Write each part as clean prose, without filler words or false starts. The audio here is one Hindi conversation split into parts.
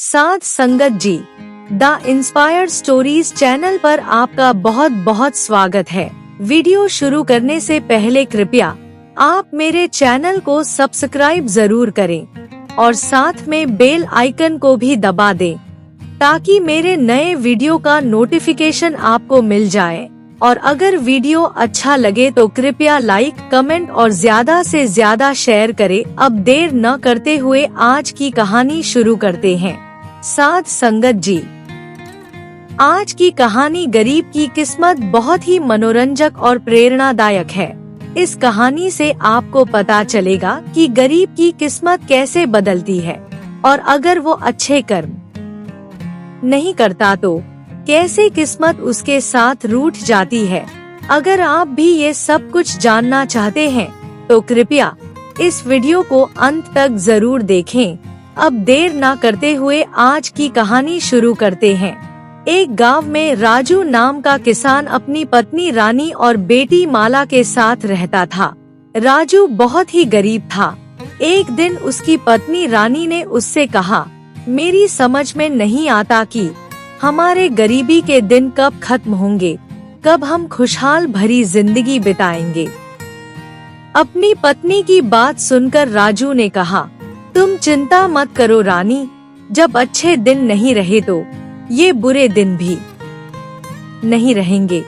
साध संगत जी, द इंस्पायर्ड स्टोरीज चैनल पर आपका बहुत बहुत स्वागत है। वीडियो शुरू करने से पहले कृपया आप मेरे चैनल को सब्सक्राइब जरूर करें और साथ में बेल आइकन को भी दबा दें ताकि मेरे नए वीडियो का नोटिफिकेशन आपको मिल जाए। और अगर वीडियो अच्छा लगे तो कृपया लाइक, कमेंट और ज्यादा से ज्यादा शेयर करें। अब देर न करते हुए आज की कहानी शुरू करते हैं। साध संगत जी, आज की कहानी गरीब की किस्मत बहुत ही मनोरंजक और प्रेरणादायक है। इस कहानी से आपको पता चलेगा कि गरीब की किस्मत कैसे बदलती है और अगर वो अच्छे कर्म नहीं करता तो कैसे किस्मत उसके साथ रूठ जाती है। अगर आप भी ये सब कुछ जानना चाहते हैं तो कृपया इस वीडियो को अंत तक जरूर देखें। अब देर ना करते हुए आज की कहानी शुरू करते हैं। एक गांव में राजू नाम का किसान अपनी पत्नी रानी और बेटी माला के साथ रहता था। राजू बहुत ही गरीब था। एक दिन उसकी पत्नी रानी ने उससे कहा, मेरी समझ में नहीं आता कि हमारे गरीबी के दिन कब खत्म होंगे, कब हम खुशहाल भरी जिंदगी बिताएंगे। अपनी पत्नी की बात सुनकर राजू ने कहा, तुम चिंता मत करो रानी, जब अच्छे दिन नहीं रहे तो ये बुरे दिन भी नहीं रहेंगे,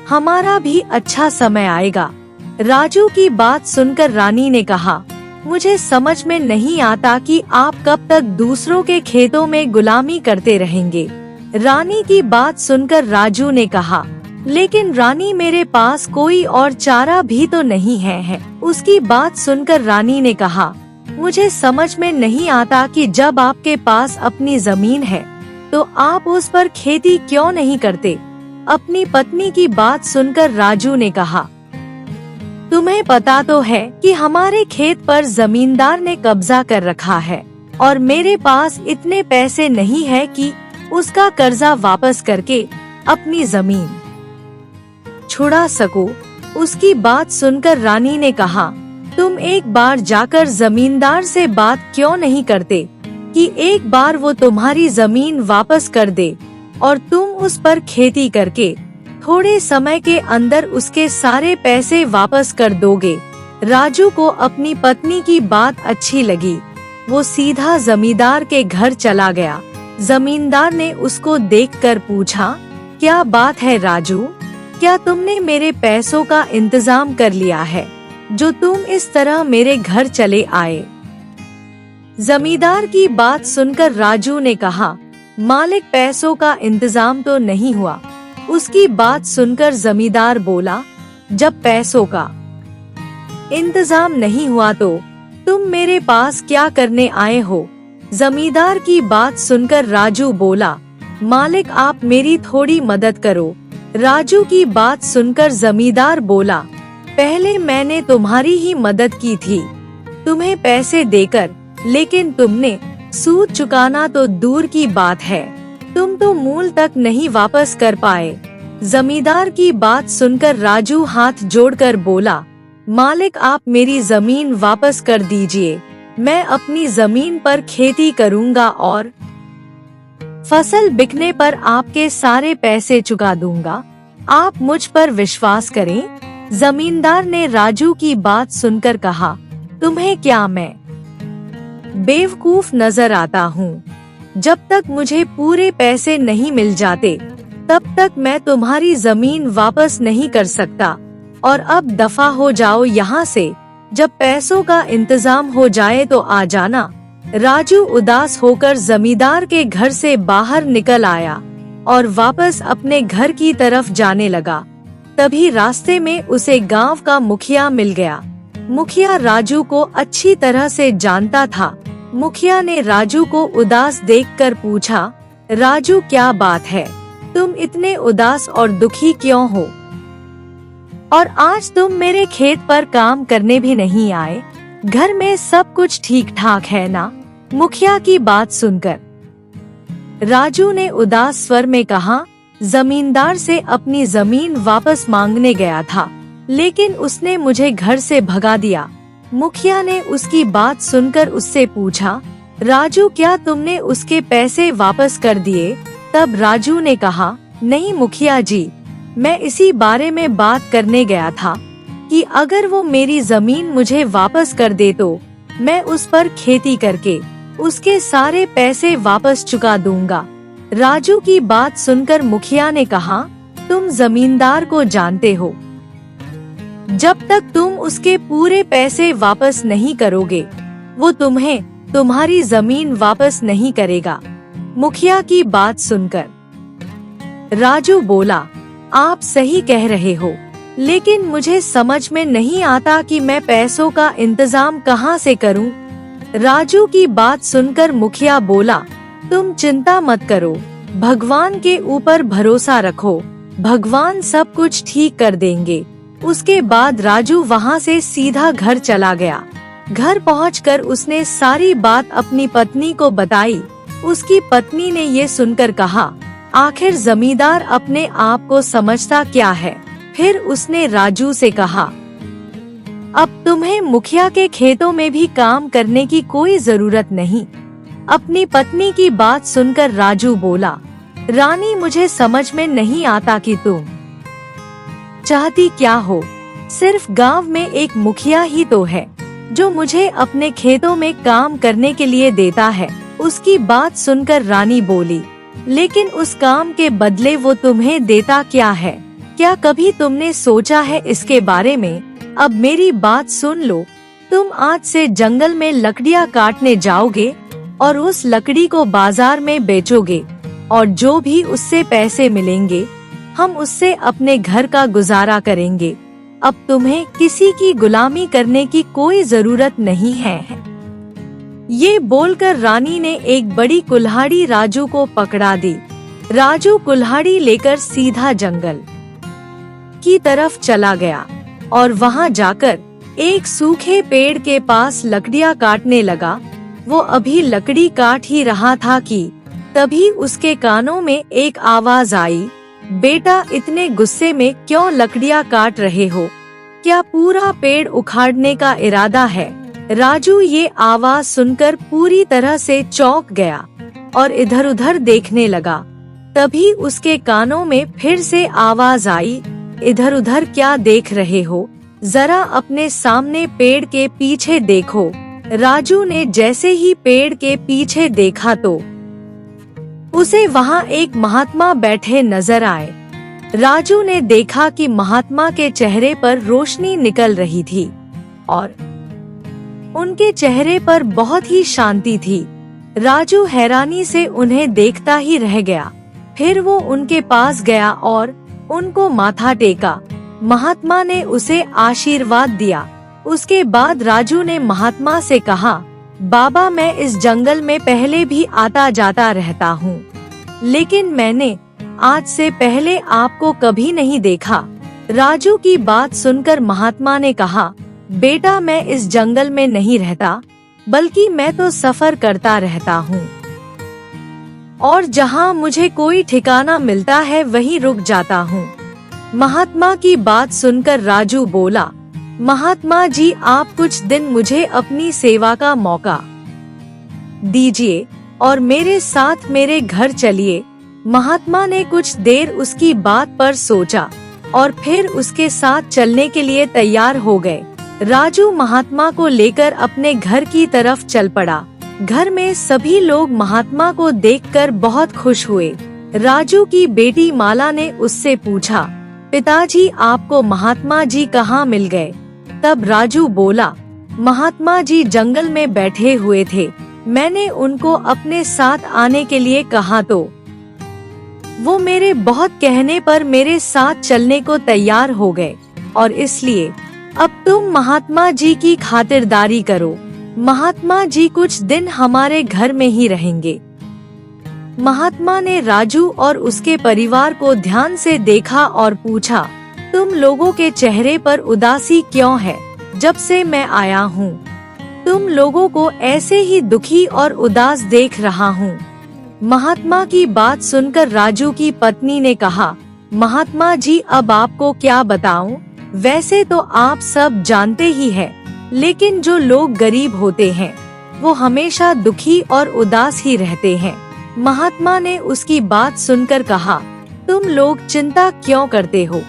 हमारा भी अच्छा समय आएगा। राजू की बात सुनकर रानी ने कहा, मुझे समझ में नहीं आता कि आप कब तक दूसरों के खेतों में गुलामी करते रहेंगे। रानी की बात सुनकर राजू ने कहा, लेकिन रानी मेरे पास कोई और चारा भी तो नहीं है। उसकी बात सुनकर रानी ने कहा, मुझे समझ में नहीं आता कि जब आपके पास अपनी जमीन है तो आप उस पर खेती क्यों नहीं करते। अपनी पत्नी की बात सुनकर राजू ने कहा, तुम्हें पता तो है कि हमारे खेत पर जमींदार ने कब्जा कर रखा है और मेरे पास इतने पैसे नहीं है कि उसका कर्जा वापस करके अपनी जमीन छुड़ा सको। उसकी बात सुनकर रानी ने कहा, तुम एक बार जाकर जमींदार से बात क्यों नहीं करते कि एक बार वो तुम्हारी जमीन वापस कर दे और तुम उस पर खेती करके थोड़े समय के अंदर उसके सारे पैसे वापस कर दोगे। राजू को अपनी पत्नी की बात अच्छी लगी। वो सीधा जमींदार के घर चला गया। जमींदार ने उसको देखकर पूछा, क्या बात है राजू, क्या तुमने मेरे पैसों का इंतजाम कर लिया है जो तुम इस तरह मेरे घर चले आए। जमींदार की बात सुनकर राजू ने कहा, मालिक पैसों का इंतजाम तो नहीं हुआ। उसकी बात सुनकर जमींदार बोला, जब पैसों का इंतजाम नहीं हुआ तो तुम मेरे पास क्या करने आए हो। जमींदार की बात सुनकर राजू बोला, मालिक आप मेरी थोड़ी मदद करो। राजू की बात सुनकर जमींदार बोला, पहले मैंने तुम्हारी ही मदद की थी तुम्हें पैसे देकर, लेकिन तुमने सूद चुकाना तो दूर की बात है, तुम तो मूल तक नहीं वापस कर पाए। जमींदार की बात सुनकर राजू हाथ जोड़कर बोला, मालिक आप मेरी जमीन वापस कर दीजिए, मैं अपनी जमीन पर खेती करूंगा और फसल बिकने पर आपके सारे पैसे चुका दूंगा, आप मुझ पर विश्वास करें। जमींदार ने राजू की बात सुनकर कहा, तुम्हें क्या मैं बेवकूफ नजर आता हूँ। जब तक मुझे पूरे पैसे नहीं मिल जाते तब तक मैं तुम्हारी जमीन वापस नहीं कर सकता और अब दफा हो जाओ यहाँ से, जब पैसों का इंतजाम हो जाए तो आ जाना। राजू उदास होकर जमींदार के घर से बाहर निकल आया और वापस अपने घर की तरफ जाने लगा। तभी रास्ते में उसे गांव का मुखिया मिल गया। मुखिया राजू को अच्छी तरह से जानता था। मुखिया ने राजू को उदास देखकर पूछा, राजू क्या बात है, तुम इतने उदास और दुखी क्यों हो और आज तुम मेरे खेत पर काम करने भी नहीं आए, घर में सब कुछ ठीक ठाक है ना। मुखिया की बात सुनकर राजू ने उदास स्वर में कहा, जमींदार से अपनी जमीन वापस मांगने गया था लेकिन उसने मुझे घर से भगा दिया। मुखिया ने उसकी बात सुनकर उससे पूछा, राजू, क्या तुमने उसके पैसे वापस कर दिए? तब राजू ने कहा, नहीं मुखिया जी, मैं इसी बारे में बात करने गया था कि अगर वो मेरी जमीन मुझे वापस कर दे तो मैं उस पर खेती करके उसके सारे पैसे वापस चुका दूंगा। राजू की बात सुनकर मुखिया ने कहा, तुम जमींदार को जानते हो, जब तक तुम उसके पूरे पैसे वापस नहीं करोगे वो तुम्हें तुम्हारी जमीन वापस नहीं करेगा। मुखिया की बात सुनकर राजू बोला, आप सही कह रहे हो, लेकिन मुझे समझ में नहीं आता कि मैं पैसों का इंतजाम कहाँ से करूँ। राजू की बात सुनकर मुखिया बोला, तुम चिंता मत करो, भगवान के ऊपर भरोसा रखो, भगवान सब कुछ ठीक कर देंगे। उसके बाद राजू वहाँ से सीधा घर चला गया। घर पहुंचकर उसने सारी बात अपनी पत्नी को बताई। उसकी पत्नी ने ये सुनकर कहा, आखिर जमींदार अपने आप को समझता क्या है। फिर उसने राजू से कहा, अब तुम्हें मुखिया के खेतों में भी काम करने की कोई जरूरत नहीं। अपनी पत्नी की बात सुनकर राजू बोला, रानी, मुझे समझ में नहीं आता कि तुम चाहती क्या हो। सिर्फ गांव में एक मुखिया ही तो है जो मुझे अपने खेतों में काम करने के लिए देता है। उसकी बात सुनकर रानी बोली, लेकिन उस काम के बदले वो तुम्हें देता क्या है? क्या कभी तुमने सोचा है इसके बारे में? अब मेरी बात सुन लो, तुम आज से जंगल में लकड़ियाँ काटने जाओगे और उस लकड़ी को बाजार में बेचोगे और जो भी उससे पैसे मिलेंगे हम उससे अपने घर का गुजारा करेंगे। अब तुम्हें किसी की गुलामी करने की कोई जरूरत नहीं है। ये बोलकर रानी ने एक बड़ी कुल्हाड़ी राजू को पकड़ा दी। राजू कुल्हाड़ी लेकर सीधा जंगल की तरफ चला गया और वहाँ जाकर एक सूखे पेड़ के पास लकड़ियाँ काटने लगा। वो अभी लकड़ी काट ही रहा था कि तभी उसके कानों में एक आवाज आई, बेटा, इतने गुस्से में क्यों लकड़ियाँ काट रहे हो? क्या पूरा पेड़ उखाड़ने का इरादा है? राजू ये आवाज सुनकर पूरी तरह से चौंक गया और इधर उधर देखने लगा। तभी उसके कानों में फिर से आवाज आई, इधर उधर क्या देख रहे हो? जरा अपने सामने पेड़ के पीछे देखो। राजू ने जैसे ही पेड़ के पीछे देखा तो उसे वहाँ एक महात्मा बैठे नजर आए। राजू ने देखा कि महात्मा के चेहरे पर रोशनी निकल रही थी और उनके चेहरे पर बहुत ही शांति थी। राजू हैरानी से उन्हें देखता ही रह गया। फिर वो उनके पास गया और उनको माथा टेका। महात्मा ने उसे आशीर्वाद दिया। उसके बाद राजू ने महात्मा से कहा, बाबा, मैं इस जंगल में पहले भी आता जाता रहता हूँ, लेकिन मैंने आज से पहले आपको कभी नहीं देखा। राजू की बात सुनकर महात्मा ने कहा, बेटा, मैं इस जंगल में नहीं रहता, बल्कि मैं तो सफर करता रहता हूँ और जहाँ मुझे कोई ठिकाना मिलता है वहीं रुक जाता हूँ। महात्मा की बात सुनकर राजू बोला, महात्मा जी, आप कुछ दिन मुझे अपनी सेवा का मौका दीजिए और मेरे साथ मेरे घर चलिए। महात्मा ने कुछ देर उसकी बात पर सोचा और फिर उसके साथ चलने के लिए तैयार हो गए। राजू महात्मा को लेकर अपने घर की तरफ चल पड़ा। घर में सभी लोग महात्मा को देखकर बहुत खुश हुए। राजू की बेटी माला ने उससे पूछा, पिताजी, आपको महात्मा जी कहाँ मिल गए? तब राजू बोला, महात्मा जी जंगल में बैठे हुए थे, मैंने उनको अपने साथ आने के लिए कहा तो वो मेरे बहुत कहने पर मेरे साथ चलने को तैयार हो गए और इसलिए अब तुम महात्मा जी की खातिरदारी करो। महात्मा जी कुछ दिन हमारे घर में ही रहेंगे। महात्मा ने राजू और उसके परिवार को ध्यान से देखा और पूछा, तुम लोगों के चेहरे पर उदासी क्यों है? जब से मैं आया हूँ तुम लोगों को ऐसे ही दुखी और उदास देख रहा हूँ। महात्मा की बात सुनकर राजू की पत्नी ने कहा, महात्मा जी, अब आपको क्या बताऊं? वैसे तो आप सब जानते ही हैं, लेकिन जो लोग गरीब होते हैं वो हमेशा दुखी और उदास ही रहते हैं। महात्मा ने उसकी बात सुनकर कहा, तुम लोग चिंता क्यों करते हो?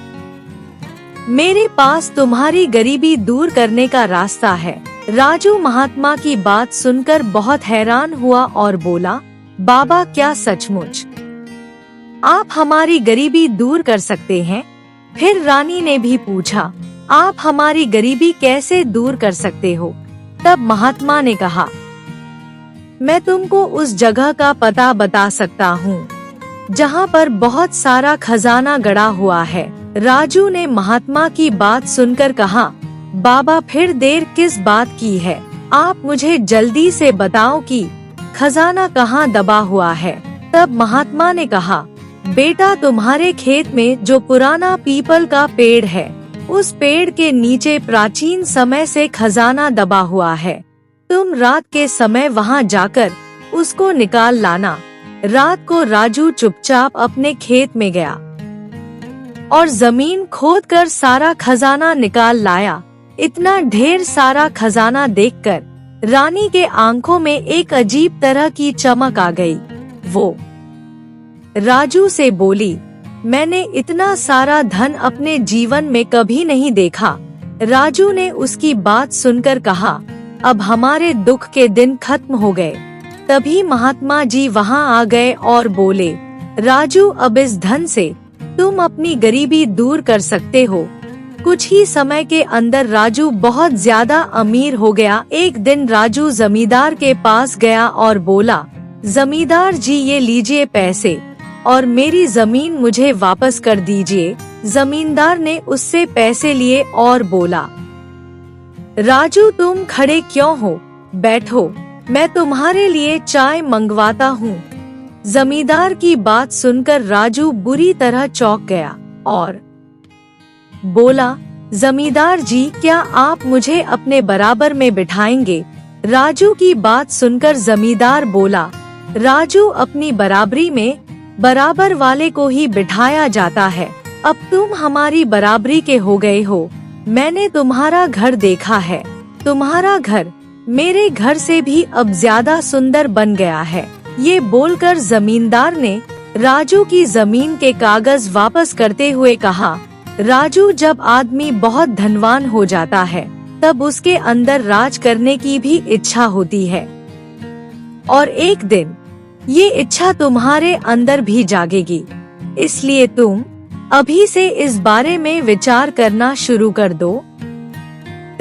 मेरे पास तुम्हारी गरीबी दूर करने का रास्ता है। राजू महात्मा की बात सुनकर बहुत हैरान हुआ और बोला, बाबा क्या सचमुच आप हमारी गरीबी दूर कर सकते हैं? फिर रानी ने भी पूछा, आप हमारी गरीबी कैसे दूर कर सकते हो? तब महात्मा ने कहा, मैं तुमको उस जगह का पता बता सकता हूँ जहाँ पर बहुत सारा खजाना गड़ा हुआ है। राजू ने महात्मा की बात सुनकर कहा, बाबा फिर देर किस बात की है? आप मुझे जल्दी से बताओ कि खजाना कहाँ दबा हुआ है। तब महात्मा ने कहा, बेटा तुम्हारे खेत में जो पुराना पीपल का पेड़ है, उस पेड़ के नीचे प्राचीन समय से खजाना दबा हुआ है। तुम रात के समय वहाँ जाकर उसको निकाल लाना। रात को राजू चुपचाप अपने खेत में गया और जमीन खोदकर सारा खजाना निकाल लाया। इतना ढेर सारा खजाना देखकर रानी के आंखों में एक अजीब तरह की चमक आ गई। वो राजू से बोली, मैंने इतना सारा धन अपने जीवन में कभी नहीं देखा। राजू ने उसकी बात सुनकर कहा, अब हमारे दुख के दिन खत्म हो गए। तभी महात्मा जी वहाँ आ गए और बोले, राजू अब इस धन से तुम अपनी गरीबी दूर कर सकते हो। कुछ ही समय के अंदर राजू बहुत ज्यादा अमीर हो गया। एक दिन राजू जमींदार के पास गया और बोला, जमींदार जी ये लीजिए पैसे और मेरी जमीन मुझे वापस कर दीजिए। जमींदार ने उससे पैसे लिए और बोला, राजू तुम खड़े क्यों हो? बैठो, मैं तुम्हारे लिए चाय मंगवाता हूँ। जमींदार की बात सुनकर राजू बुरी तरह चौंक गया और बोला, जमींदार जी क्या आप मुझे अपने बराबर में बिठाएंगे? राजू की बात सुनकर जमींदार बोला, राजू अपनी बराबरी में बराबर वाले को ही बिठाया जाता है। अब तुम हमारी बराबरी के हो गए हो। मैंने तुम्हारा घर देखा है। तुम्हारा घर मेरे घर से भी अब ज्यादा सुंदर बन गया है। ये बोलकर जमींदार ने राजू की जमीन के कागज वापस करते हुए कहा, राजू जब आदमी बहुत धनवान हो जाता है तब उसके अंदर राज करने की भी इच्छा होती है और एक दिन ये इच्छा तुम्हारे अंदर भी जागेगी। इसलिए तुम अभी से इस बारे में विचार करना शुरू कर दो।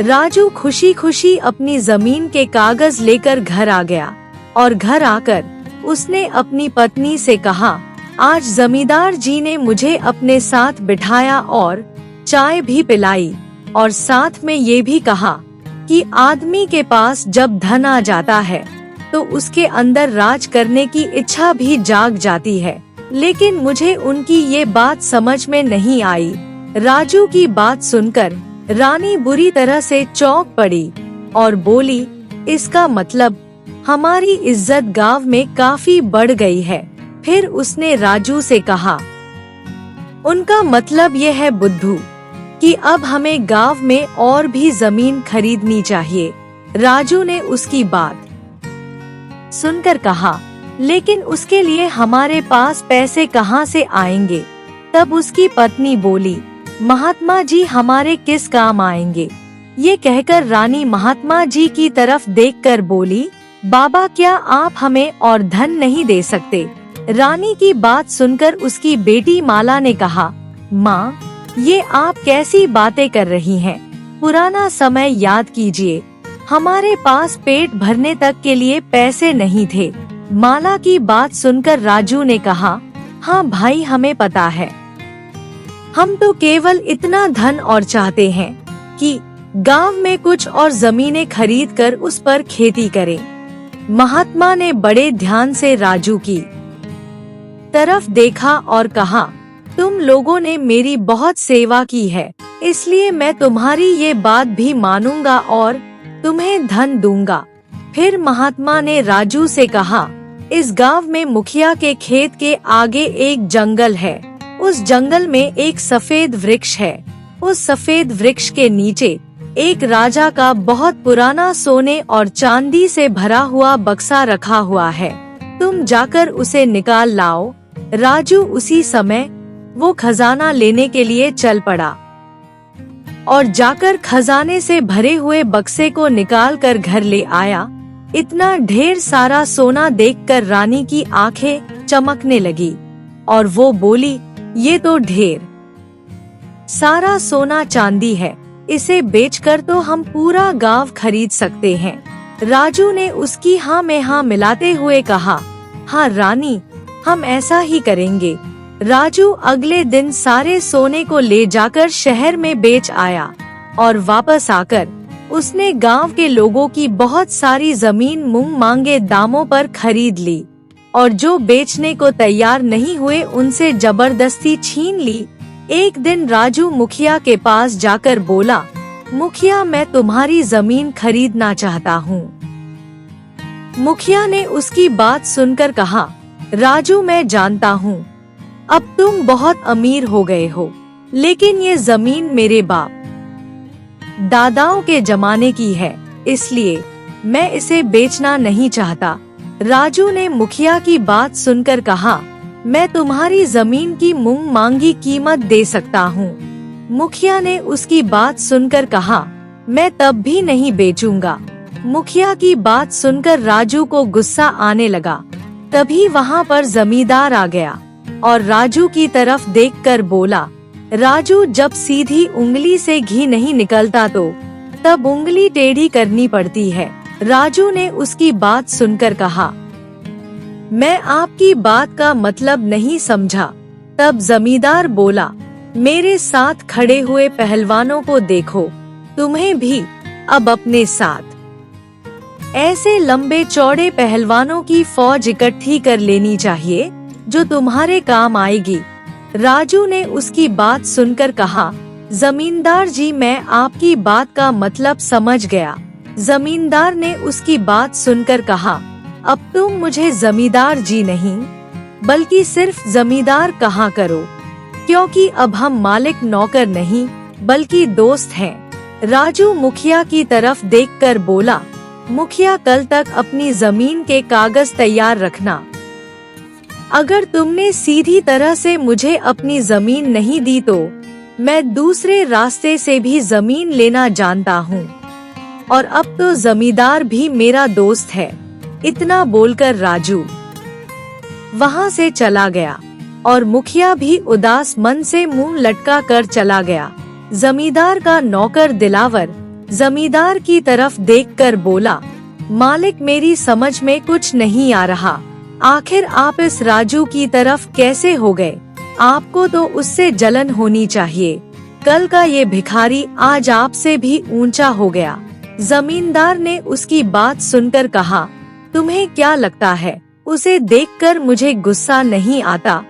राजू खुशी खुशी अपनी जमीन के कागज लेकर घर आ गया और घर आकर उसने अपनी पत्नी से कहा, आज जमींदार जी ने मुझे अपने साथ बिठाया और चाय भी पिलाई और साथ में ये भी कहा कि आदमी के पास जब धन आ जाता है तो उसके अंदर राज करने की इच्छा भी जाग जाती है। लेकिन मुझे उनकी ये बात समझ में नहीं आई। राजू की बात सुनकर रानी बुरी तरह से चौंक पड़ी और बोली, इसका मतलब हमारी इज्जत गांव में काफी बढ़ गई है। फिर उसने राजू से कहा, उनका मतलब ये है बुद्धू कि अब हमें गांव में और भी जमीन खरीदनी चाहिए। राजू ने उसकी बात सुनकर कहा, लेकिन उसके लिए हमारे पास पैसे कहाँ से आएंगे? तब उसकी पत्नी बोली, महात्मा जी हमारे किस काम आएंगे? ये कहकर रानी महात्मा जी की तरफ देखकर बोली, बाबा क्या आप हमें और धन नहीं दे सकते? रानी की बात सुनकर उसकी बेटी माला ने कहा, माँ ये आप कैसी बातें कर रही हैं? पुराना समय याद कीजिए, हमारे पास पेट भरने तक के लिए पैसे नहीं थे। माला की बात सुनकर राजू ने कहा, हाँ भाई हमें पता है, हम तो केवल इतना धन और चाहते हैं कि गांव में कुछ और जमीनें खरीद कर उस पर खेती करें। महात्मा ने बड़े ध्यान से राजू की तरफ देखा और कहा, तुम लोगों ने मेरी बहुत सेवा की है, इसलिए मैं तुम्हारी ये बात भी मानूंगा और तुम्हें धन दूंगा। फिर महात्मा ने राजू से कहा, इस गांव में मुखिया के खेत के आगे एक जंगल है। उस जंगल में एक सफेद वृक्ष है। उस सफेद वृक्ष के नीचे एक राजा का बहुत पुराना सोने और चांदी से भरा हुआ बक्सा रखा हुआ है, तुम जाकर उसे निकाल लाओ। राजू उसी समय वो खजाना लेने के लिए चल पड़ा और जाकर खजाने से भरे हुए बक्से को निकाल कर घर ले आया। इतना ढेर सारा सोना देखकर रानी की आंखें चमकने लगी और वो बोली, ये तो ढेर सारा सोना चांदी है, इसे बेचकर तो हम पूरा गांव खरीद सकते हैं। राजू ने उसकी हाँ में हाँ मिलाते हुए कहा, हाँ रानी, हम ऐसा ही करेंगे। राजू अगले दिन सारे सोने को ले जाकर शहर में बेच आया और वापस आकर उसने गांव के लोगों की बहुत सारी जमीन मुंह मांगे दामों पर खरीद ली और जो बेचने को तैयार नहीं हुए उनसे जबरदस्ती छीन ली। एक दिन राजू मुखिया के पास जाकर बोला, मुखिया, मैं तुम्हारी जमीन खरीदना चाहता हूँ। मुखिया ने उसकी बात सुनकर कहा, राजू, मैं जानता हूँ अब तुम बहुत अमीर हो गए हो, लेकिन ये जमीन मेरे बाप दादाओं के जमाने की है, इसलिए मैं इसे बेचना नहीं चाहता। राजू ने मुखिया की बात सुनकर कहा, मैं तुम्हारी जमीन की मुंह मांगी कीमत दे सकता हूँ। मुखिया ने उसकी बात सुनकर कहा, मैं तब भी नहीं बेचूंगा। मुखिया की बात सुनकर राजू को गुस्सा आने लगा। तभी वहाँ पर जमींदार आ गया और राजू की तरफ देखकर बोला, राजू, जब सीधी उंगली से घी नहीं निकलता तो तब उंगली टेढ़ी करनी पड़ती है। राजू ने उसकी बात सुनकर कहा, मैं आपकी बात का मतलब नहीं समझा। तब जमींदार बोला, मेरे साथ खड़े हुए पहलवानों को देखो, तुम्हें भी अब अपने साथ ऐसे लंबे चौड़े पहलवानों की फौज इकट्ठी कर लेनी चाहिए जो तुम्हारे काम आएगी। राजू ने उसकी बात सुनकर कहा, जमींदार जी, मैं आपकी बात का मतलब समझ गया। जमींदार ने उसकी बात सुनकर कहा, अब तुम मुझे जमींदार जी नहीं बल्कि सिर्फ जमींदार कहा करो, क्योंकि अब हम मालिक नौकर नहीं बल्कि दोस्त हैं। राजू मुखिया की तरफ देखकर बोला, मुखिया, कल तक अपनी जमीन के कागज तैयार रखना। अगर तुमने सीधी तरह से मुझे अपनी जमीन नहीं दी तो मैं दूसरे रास्ते से भी जमीन लेना जानता हूँ, और अब तो जमींदार भी मेरा दोस्त है। इतना बोलकर राजू वहाँ से चला गया और मुखिया भी उदास मन से मुंह लटका कर चला गया। जमींदार का नौकर दिलावर जमींदार की तरफ देखकर बोला, मालिक, मेरी समझ में कुछ नहीं आ रहा, आखिर आप इस राजू की तरफ कैसे हो गए? आपको तो उससे जलन होनी चाहिए। कल का ये भिखारी आज आपसे भी ऊंचा हो गया। जमींदार ने उसकी बात सुनकर कहा, तुम्हें क्या लगता है उसे देखकर मुझे गुस्सा नहीं आता?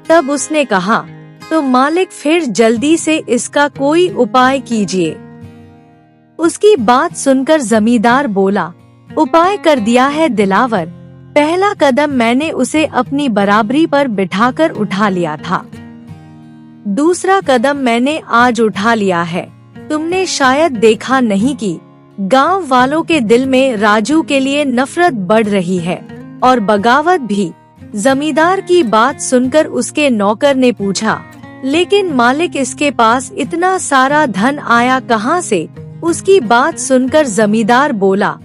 तब उसने कहा, तो मालिक, फिर जल्दी से इसका कोई उपाय कीजिए। उसकी बात सुनकर जमींदार बोला, उपाय कर दिया है दिलावर। पहला कदम मैंने उसे अपनी बराबरी पर बिठाकर उठा लिया था, दूसरा कदम मैंने आज उठा लिया है। तुमने शायद देखा नहीं कि गांव वालों के दिल में राजू के लिए नफरत बढ़ रही है और बगावत भी। जमींदार की बात सुनकर उसके नौकर ने पूछा, लेकिन मालिक, इसके पास इतना सारा धन आया कहाँ से? उसकी बात सुनकर जमींदार बोला,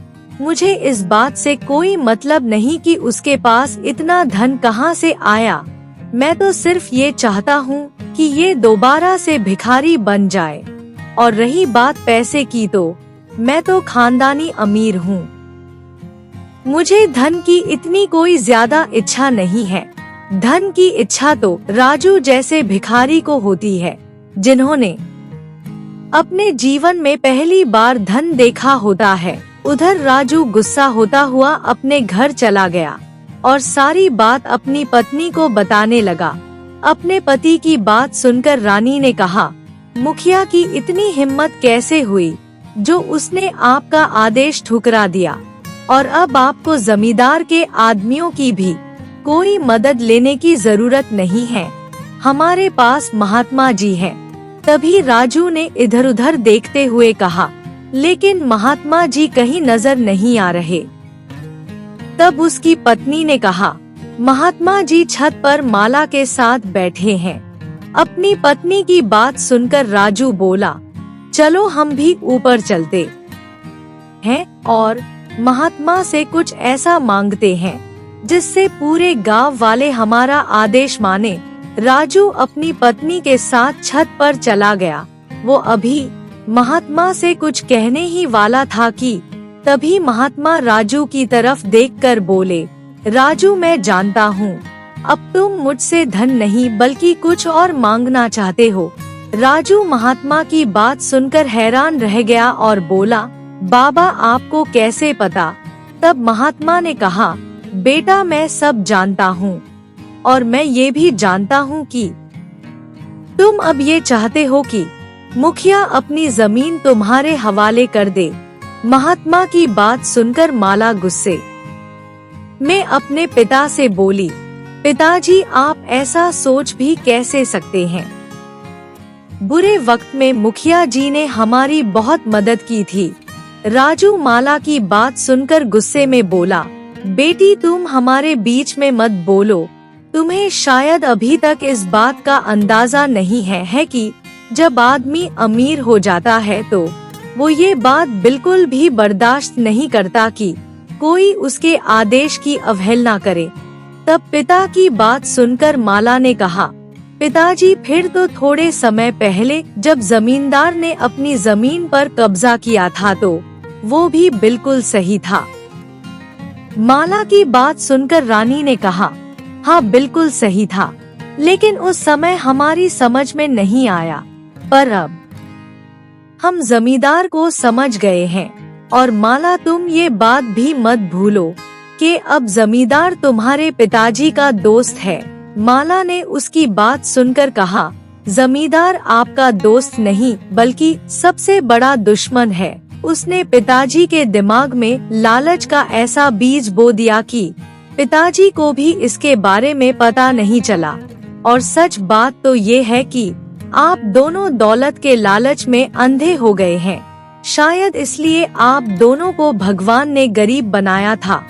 मुझे इस बात से कोई मतलब नहीं कि उसके पास इतना धन कहाँ से आया। मैं तो सिर्फ ये चाहता हूँ कि ये दोबारा से भिखारी बन जाए। और रही बात पैसे की, तो मैं तो खानदानी अमीर हूँ, मुझे धन की इतनी कोई ज्यादा इच्छा नहीं है। धन की इच्छा तो राजू जैसे भिखारी को होती है, जिन्होंने अपने जीवन में पहली बार धन देखा होता है। उधर राजू गुस्सा होता हुआ अपने घर चला गया और सारी बात अपनी पत्नी को बताने लगा। अपने पति की बात सुनकर रानी ने कहा, मुखिया की इतनी हिम्मत कैसे हुई जो उसने आपका आदेश ठुकरा दिया, और अब आपको जमींदार के आदमियों की भी कोई मदद लेने की जरूरत नहीं है, हमारे पास महात्मा जी हैं। तभी राजू ने इधर उधर देखते हुए कहा, लेकिन महात्मा जी कहीं नजर नहीं आ रहे। तब उसकी पत्नी ने कहा, महात्मा जी छत पर माला के साथ बैठे हैं। अपनी पत्नी की बात सुनकर राजू बोला, चलो हम भी ऊपर चलते हैं और महात्मा से कुछ ऐसा मांगते हैं जिससे पूरे गांव वाले हमारा आदेश माने। राजू अपनी पत्नी के साथ छत पर चला गया। वो अभी महात्मा से कुछ कहने ही वाला था कि तभी महात्मा राजू की तरफ देखकर बोले, राजू मैं जानता हूँ अब तुम मुझसे धन नहीं बल्कि कुछ और मांगना चाहते हो। राजू महात्मा की बात सुनकर हैरान रह गया और बोला, बाबा आपको कैसे पता? तब महात्मा ने कहा, बेटा मैं सब जानता हूँ और मैं ये भी जानता हूँ कि तुम अब ये चाहते हो कि मुखिया अपनी जमीन तुम्हारे हवाले कर दे। महात्मा की बात सुनकर माला गुस्से में अपने पिता से बोली, पिताजी आप ऐसा सोच भी कैसे सकते हैं? बुरे वक्त में मुखिया जी ने हमारी बहुत मदद की थी। राजू माला की बात सुनकर गुस्से में बोला, बेटी तुम हमारे बीच में मत बोलो। तुम्हें शायद अभी तक इस बात का अंदाजा नहीं है कि जब आदमी अमीर हो जाता है तो वो ये बात बिल्कुल भी बर्दाश्त नहीं करता कि कोई उसके आदेश की अवहेलना करे। तब पिता की बात सुनकर माला ने कहा, पिताजी फिर तो थोड़े समय पहले जब जमींदार ने अपनी जमीन पर कब्जा किया था तो वो भी बिल्कुल सही था। माला की बात सुनकर रानी ने कहा, हाँ बिल्कुल सही था, लेकिन उस समय हमारी समझ में नहीं आया, पर अब हम जमींदार को समझ गए हैं। और माला तुम ये बात भी मत भूलो कि अब जमींदार तुम्हारे पिताजी का दोस्त है। माला ने उसकी बात सुनकर कहा, जमींदार आपका दोस्त नहीं बल्कि सबसे बड़ा दुश्मन है। उसने पिताजी के दिमाग में लालच का ऐसा बीज बो दिया कि पिताजी को भी इसके बारे में पता नहीं चला। और सच बात तो ये है कि आप दोनों दौलत के लालच में अंधे हो गए हैं। शायद इसलिए आप दोनों को भगवान ने गरीब बनाया था।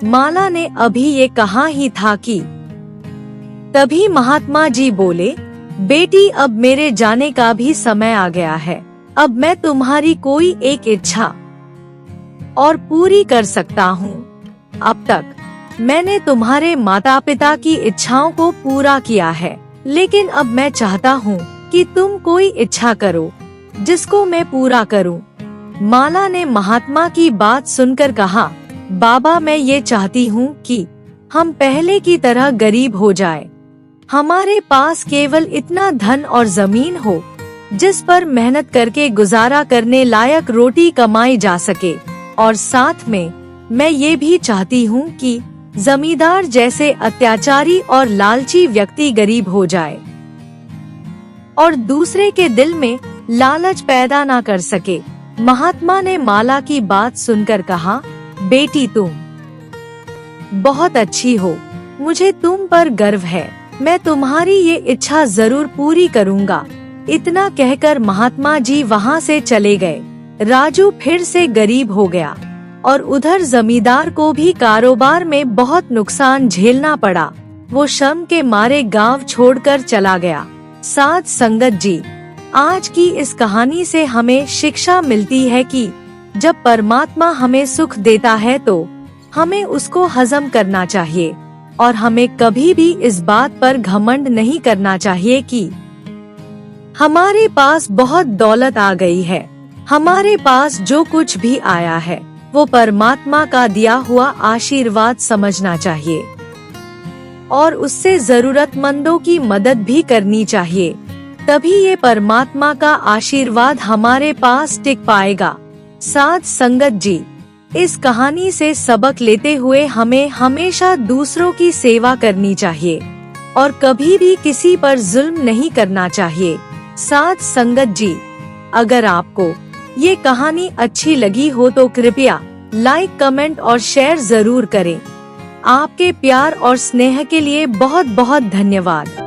माला ने अभी ये कहा ही था कि तभी महात्मा जी बोले, बेटी अब मेरे जाने का भी समय आ गया है। अब मैं तुम्हारी कोई एक इच्छा और पूरी कर सकता हूँ। अब तक मैंने तुम्हारे माता पिता की इच्छाओं को पूरा किया है, लेकिन अब मैं चाहता हूँ कि तुम कोई इच्छा करो जिसको मैं पूरा करूँ। माला ने महात्मा की बात सुनकर कहा, बाबा मैं ये चाहती हूँ कि हम पहले की तरह गरीब हो जाए। हमारे पास केवल इतना धन और जमीन हो जिस पर मेहनत करके गुजारा करने लायक रोटी कमाई जा सके। और साथ में मैं ये भी चाहती हूँ कि जमींदार जैसे अत्याचारी और लालची व्यक्ति गरीब हो जाए और दूसरे के दिल में लालच पैदा ना कर सके। महात्मा ने माला की बात सुनकर कहा, बेटी तुम बहुत अच्छी हो, मुझे तुम पर गर्व है। मैं तुम्हारी ये इच्छा जरूर पूरी करूँगा। इतना कहकर महात्मा जी वहाँ से चले गए। राजू फिर से गरीब हो गया और उधर जमींदार को भी कारोबार में बहुत नुकसान झेलना पड़ा। वो शर्म के मारे गांव छोड़कर चला गया। साथ संगत जी, आज की इस कहानी से हमें शिक्षा मिलती है कि जब परमात्मा हमें सुख देता है तो हमें उसको हजम करना चाहिए और हमें कभी भी इस बात पर घमंड नहीं करना चाहिए कि हमारे पास बहुत दौलत आ गई है। हमारे पास जो कुछ भी आया है वो परमात्मा का दिया हुआ आशीर्वाद समझना चाहिए और उससे जरूरतमंदों की मदद भी करनी चाहिए। तभी ये परमात्मा का आशीर्वाद हमारे पास टिक पाएगा। साथ संगत जी, इस कहानी से सबक लेते हुए हमें हमेशा दूसरों की सेवा करनी चाहिए और कभी भी किसी पर जुल्म नहीं करना चाहिए। साथ संगत जी, अगर आपको ये कहानी अच्छी लगी हो तो कृपया लाइक, कमेंट और शेयर जरूर करें। आपके प्यार और स्नेह के लिए बहुत बहुत धन्यवाद।